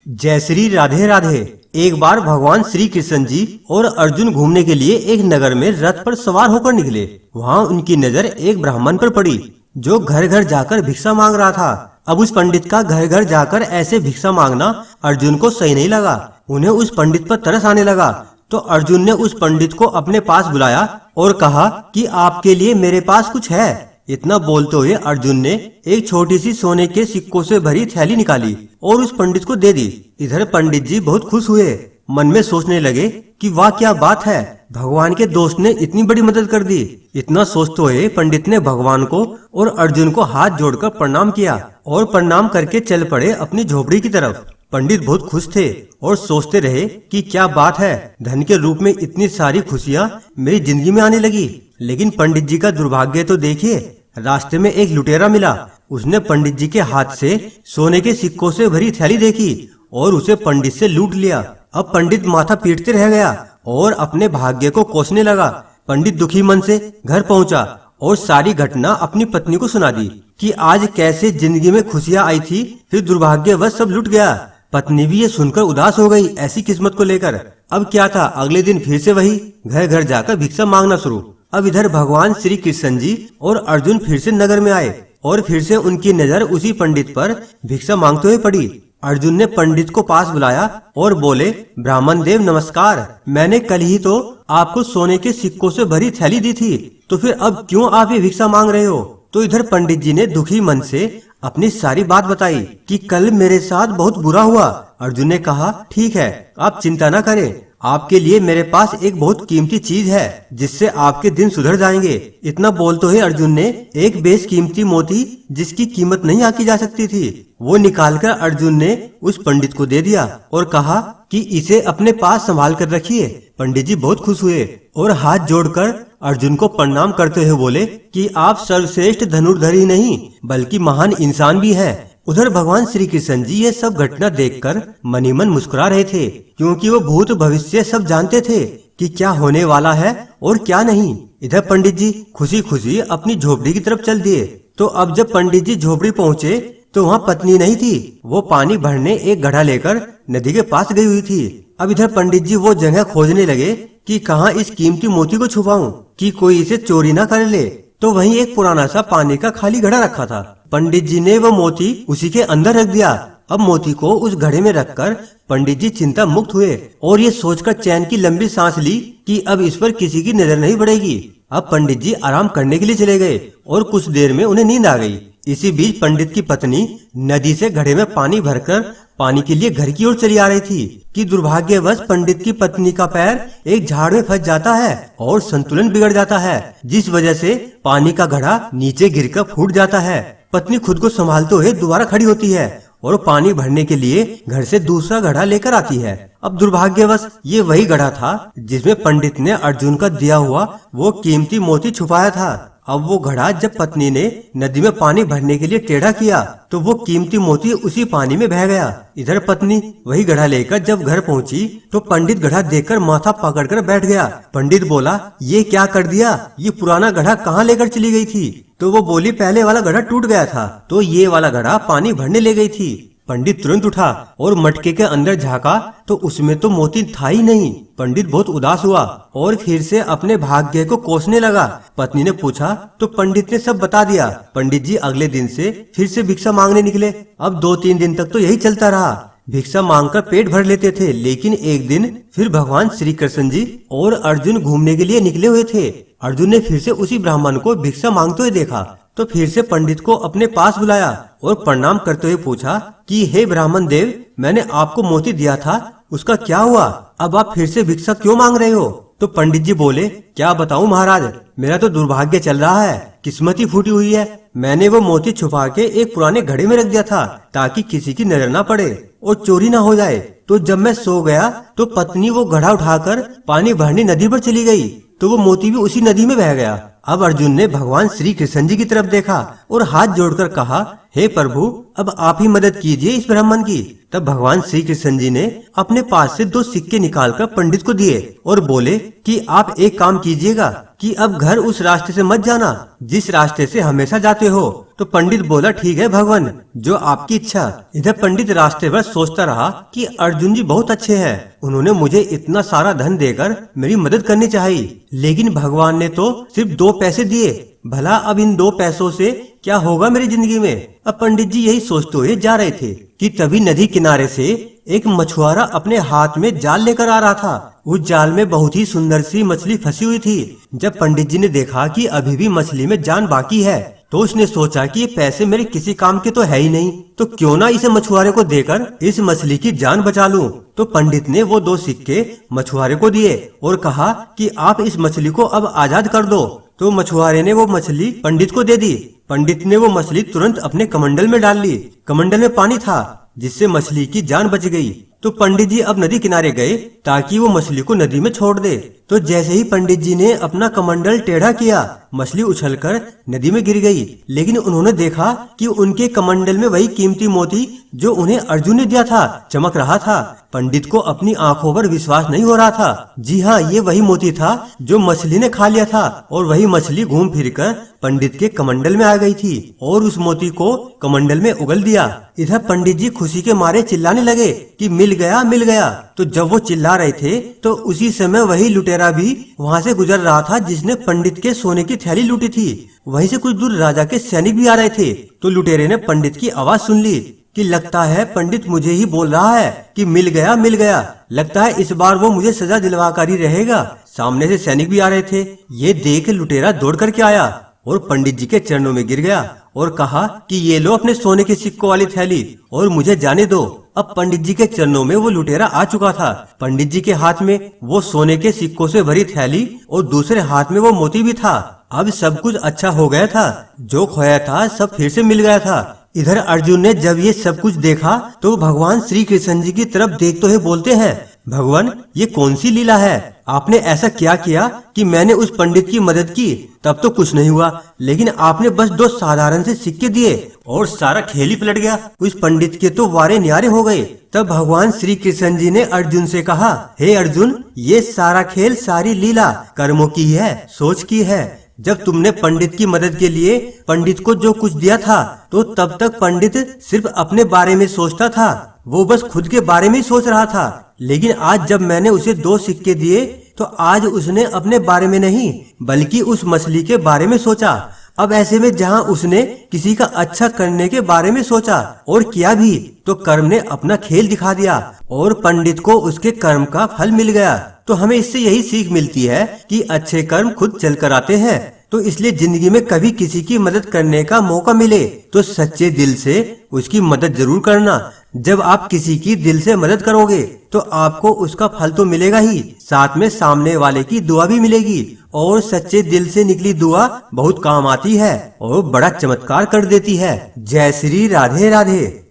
जय श्री राधे राधे। एक बार भगवान श्री कृष्ण जी और अर्जुन घूमने के लिए एक नगर में रथ पर सवार होकर निकले। वहाँ उनकी नजर एक ब्राह्मण पर पड़ी जो घर घर जाकर भिक्षा मांग रहा था। अब उस पंडित का घर घर जाकर ऐसे भिक्षा मांगना अर्जुन को सही नहीं लगा। उन्हें उस पंडित पर तरस आने लगा तो अर्जुन ने उस पंडित को अपने पास बुलाया और कहा कि आपके लिए मेरे पास कुछ है। इतना बोलते हुए अर्जुन ने एक छोटी सी सोने के सिक्कों से भरी थैली निकाली और उस पंडित को दे दी। इधर पंडित जी बहुत खुश हुए, मन में सोचने लगे कि वाह क्या बात है, भगवान के दोस्त ने इतनी बड़ी मदद कर दी। इतना सोचते हुए पंडित ने भगवान को और अर्जुन को हाथ जोड़कर प्रणाम किया और प्रणाम करके चल पड़े अपनी झोपड़ी की तरफ। पंडित बहुत खुश थे और सोचते रहे कि क्या बात है, धन के रूप में इतनी सारी खुशियाँ मेरी जिंदगी में आने लगी। लेकिन पंडित जी का दुर्भाग्य तो देखिए, रास्ते में एक लुटेरा मिला। उसने पंडित जी के हाथ से सोने के सिक्कों से भरी थैली देखी और उसे पंडित से लूट लिया। अब पंडित माथा पीटते रह गया और अपने भाग्य को कोसने लगा। पंडित दुखी मन से घर पहुंचा और सारी घटना अपनी पत्नी को सुना दी कि आज कैसे जिंदगी में खुशियां आई थी, फिर दुर्भाग्यवश सब लुट गया। पत्नी भी ये सुनकर उदास हो गई ऐसी किस्मत को लेकर। अब क्या था, अगले दिन फिर से वही घर घर जाकर भिक्षा मांगना शुरू। अब इधर भगवान श्री कृष्ण जी और अर्जुन फिर से नगर में आए और फिर से उनकी नजर उसी पंडित पर भिक्षा मांगते हुए पड़ी। अर्जुन ने पंडित को पास बुलाया और बोले, ब्राह्मण देव नमस्कार, मैंने कल ही तो आपको सोने के सिक्कों से भरी थैली दी थी, तो फिर अब क्यों आप ये भिक्षा मांग रहे हो? तो इधर पंडित जी ने दुखी मन से अपनी सारी बात बताई कि कल मेरे साथ बहुत बुरा हुआ। अर्जुन ने कहा, ठीक है, आप चिंता न करें, आपके लिए मेरे पास एक बहुत कीमती चीज है जिससे आपके दिन सुधर जाएंगे। इतना बोलते हुए अर्जुन ने एक बेशकीमती मोती, जिसकी कीमत नहीं आकी जा सकती थी, वो निकालकर अर्जुन ने उस पंडित को दे दिया और कहा कि इसे अपने पास संभाल कर रखिए। पंडित जी बहुत खुश हुए और हाथ जोड़कर अर्जुन को प्रणाम करते हुए बोले कि आप सर्वश्रेष्ठ धनुर्धर ही नहीं बल्कि महान इंसान भी हैं। उधर भगवान श्री कृष्ण जी ये सब घटना देखकर मनी मन मुस्कुरा रहे थे, क्योंकि वो भूत भविष्य सब जानते थे कि क्या होने वाला है और क्या नहीं। इधर पंडित जी खुशी खुशी अपनी झोपड़ी की तरफ चल दिए। तो अब जब पंडित जी झोपड़ी पहुँचे तो वहाँ पत्नी नहीं थी, वो पानी भरने एक घड़ा लेकर नदी के पास गई हुई थी। अब इधर पंडित जी वो जगह खोजने लगे कि कहाँ इस कीमती मोती को छुपाऊं कि कोई इसे चोरी ना कर ले। तो वहीं एक पुराना सा पानी का खाली घड़ा रखा था। पंडित जी ने वो मोती उसी के अंदर रख दिया। अब मोती को उस घड़े में रखकर पंडित जी चिंता मुक्त हुए और ये सोचकर चैन की लंबी सांस ली कि अब इस पर किसी की नजर नहीं पड़ेगी। अब पंडित जी आराम करने के लिए चले गए और कुछ देर में उन्हें नींद आ गई। इसी बीच पंडित की पत्नी नदी से घड़े में पानी भरकर पानी के लिए घर की ओर चली आ रही थी कि दुर्भाग्यवश पंडित की पत्नी का पैर एक झाड़ में फंस जाता है और संतुलन बिगड़ जाता है, जिस वजह से पानी का घड़ा नीचे गिरकर फूट जाता है। पत्नी खुद को संभालते हुए दोबारा खड़ी होती है और पानी भरने के लिए घर से दूसरा घड़ा लेकर आती है। अब दुर्भाग्यवश ये वही घड़ा था जिसमें पंडित ने अर्जुन का दिया हुआ वो कीमती मोती छुपाया था। अब वो घड़ा जब पत्नी ने नदी में पानी भरने के लिए टेढ़ा किया तो वो कीमती मोती उसी पानी में बह गया। इधर पत्नी वही घड़ा लेकर जब घर पहुंची तो पंडित घड़ा देखकर माथा पकड़कर बैठ गया। पंडित बोला, ये क्या कर दिया, ये पुराना घड़ा कहाँ लेकर चली गई थी? तो वो बोली, पहले वाला घड़ा टूट गया था तो ये वाला घड़ा पानी भरने ले गई थी। पंडित तुरंत उठा और मटके के अंदर झांका तो उसमें तो मोती था ही नहीं। पंडित बहुत उदास हुआ और फिर से अपने भाग्य को कोसने लगा। पत्नी ने पूछा तो पंडित ने सब बता दिया। पंडित जी अगले दिन से फिर से भिक्षा मांगने निकले। अब 2-3 दिन तक तो यही चलता रहा, भिक्षा मांगकर पेट भर लेते थे। लेकिन एक दिन फिर भगवान श्री कृष्ण जी और अर्जुन घूमने के लिए निकले हुए थे। अर्जुन ने फिर से उसी ब्राह्मण को भिक्षा मांगते हुए देखा तो फिर से पंडित को अपने पास बुलाया और प्रणाम करते हुए पूछा कि हे ब्राह्मण देव, मैंने आपको मोती दिया था, उसका क्या हुआ? अब आप फिर से भिक्षा क्यों मांग रहे हो? तो पंडित जी बोले, क्या बताऊं महाराज, मेरा तो दुर्भाग्य चल रहा है, किस्मत ही फूटी हुई है। मैंने वो मोती छुपा के एक पुराने घड़े में रख दिया था ताकि किसी की नजर ना पड़े और चोरी ना हो जाए। तो जब मैं सो गया तो पत्नी वो घड़ा उठाकर पानी भरने नदी पर चली गई तो वो मोती भी उसी नदी में बह गया। अब अर्जुन ने भगवान श्री कृष्ण जी की तरफ देखा और हाथ जोड़कर कहा, हे प्रभु, अब आप ही मदद कीजिए इस ब्राह्मण की। तब भगवान श्री कृष्ण जी ने अपने पास से 2 सिक्के निकालकर पंडित को दिए और बोले कि आप एक काम कीजिएगा कि अब घर उस रास्ते से मत जाना जिस रास्ते से हमेशा जाते हो। तो पंडित बोला ठीक है भगवान, जो आपकी इच्छा। इधर पंडित रास्ते भर सोचता रहा कि अर्जुन जी बहुत अच्छे हैं, उन्होंने मुझे इतना सारा धन देकर मेरी मदद करनी चाहिए, लेकिन भगवान ने तो सिर्फ 2 पैसे दिए। भला अब इन 2 पैसों से क्या होगा मेरी जिंदगी में। अब पंडित जी यही सोचते हुए जा रहे थे कि तभी नदी किनारे से एक मछुआरा अपने हाथ में जाल लेकर आ रहा था। उस जाल में बहुत ही सुंदर सी मछली फंसी हुई थी। जब पंडित जी ने देखा कि अभी भी मछली में जान बाकी है, तो उसने सोचा कि ये पैसे मेरे किसी काम के तो है ही नहीं, तो क्यों ना इसे मछुआरे को देकर इस मछली की जान बचा लूं। तो पंडित ने वो 2 सिक्के मछुआरे को दिए और कहा कि आप इस मछली को अब आजाद कर दो। तो मछुआरे ने वो मछली पंडित को दे दी। पंडित ने वो मछली तुरंत अपने कमंडल में डाल ली। कमंडल में पानी था जिससे मछली की जान बच गई। तो पंडित जी अब नदी किनारे गए ताकि वो मछली को नदी में छोड़ दे। तो जैसे ही पंडित जी ने अपना कमंडल टेढ़ा किया, मछली उछलकर नदी में गिर गई। लेकिन उन्होंने देखा कि उनके कमंडल में वही कीमती मोती जो उन्हें अर्जुन ने दिया था चमक रहा था। पंडित को अपनी आंखों पर विश्वास नहीं हो रहा था। जी हाँ, ये वही मोती था जो मछली ने खा लिया था और वही मछली घूम फिरकर पंडित के कमंडल में आ गई थी और उस मोती को कमंडल में उगल दिया। इधर पंडित जी खुशी के मारे चिल्लाने लगे कि मिल गया मिल गया। तो जब वो चिल्ला रहे थे तो उसी समय वही लुटेरा भी वहाँ से गुजर रहा था जिसने पंडित के सोने की थैली लूटी थी। वहीं से कुछ दूर राजा के सैनिक भी आ रहे थे। तो लुटेरे ने पंडित की आवाज सुन ली कि लगता है पंडित मुझे ही बोल रहा है कि मिल गया मिल गया। लगता है इस बार वो मुझे सजा दिलवाकर ही रहेगा। सामने से सैनिक भी आ रहे थे। ये देख लुटेरा दौड़ करके आया और पंडित जी के चरणों में गिर गया और कहा कि ये लो अपने सोने के सिक्कों वाली थैली और मुझे जाने दो। अब पंडित जी के चरणों में वो लुटेरा आ चुका था। पंडित जी के हाथ में वो सोने के सिक्कों से भरी थैली और दूसरे हाथ में वो मोती भी था। अब सब कुछ अच्छा हो गया था, जो खोया था सब फिर से मिल गया था। इधर अर्जुन ने जब ये सब कुछ देखा तो भगवान श्री कृष्ण जी की तरफ देखते हुए बोलते हैं, भगवान ये कौन सी लीला है, आपने ऐसा क्या किया कि मैंने उस पंडित की मदद की तब तो कुछ नहीं हुआ, लेकिन आपने बस 2 साधारण से सिक्के दिए और सारा खेल ही पलट गया। उस पंडित के तो वारे न्यारे हो गए। तब भगवान श्री कृष्ण जी ने अर्जुन से कहा, हे अर्जुन, ये सारा खेल सारी लीला कर्मों की है, सोच की है। जब तुमने पंडित की मदद के लिए पंडित को जो कुछ दिया था तो तब तक पंडित सिर्फ अपने बारे में सोचता था, वो बस खुद के बारे में ही सोच रहा था। लेकिन आज जब मैंने उसे 2 सिक्के दिए तो आज उसने अपने बारे में नहीं बल्कि उस मछली के बारे में सोचा। अब ऐसे में जहाँ उसने किसी का अच्छा करने के बारे में सोचा और किया भी, तो कर्म ने अपना खेल दिखा दिया और पंडित को उसके कर्म का फल मिल गया। तो हमें इससे यही सीख मिलती है कि अच्छे कर्म खुद चल कर आते हैं। तो इसलिए जिंदगी में कभी किसी की मदद करने का मौका मिले तो सच्चे दिल से उसकी मदद जरूर करना। जब आप किसी की दिल से मदद करोगे तो आपको उसका फल तो मिलेगा ही, साथ में सामने वाले की दुआ भी मिलेगी। और सच्चे दिल से निकली दुआ बहुत काम आती है और बड़ा चमत्कार कर देती है। जय श्री राधे राधे।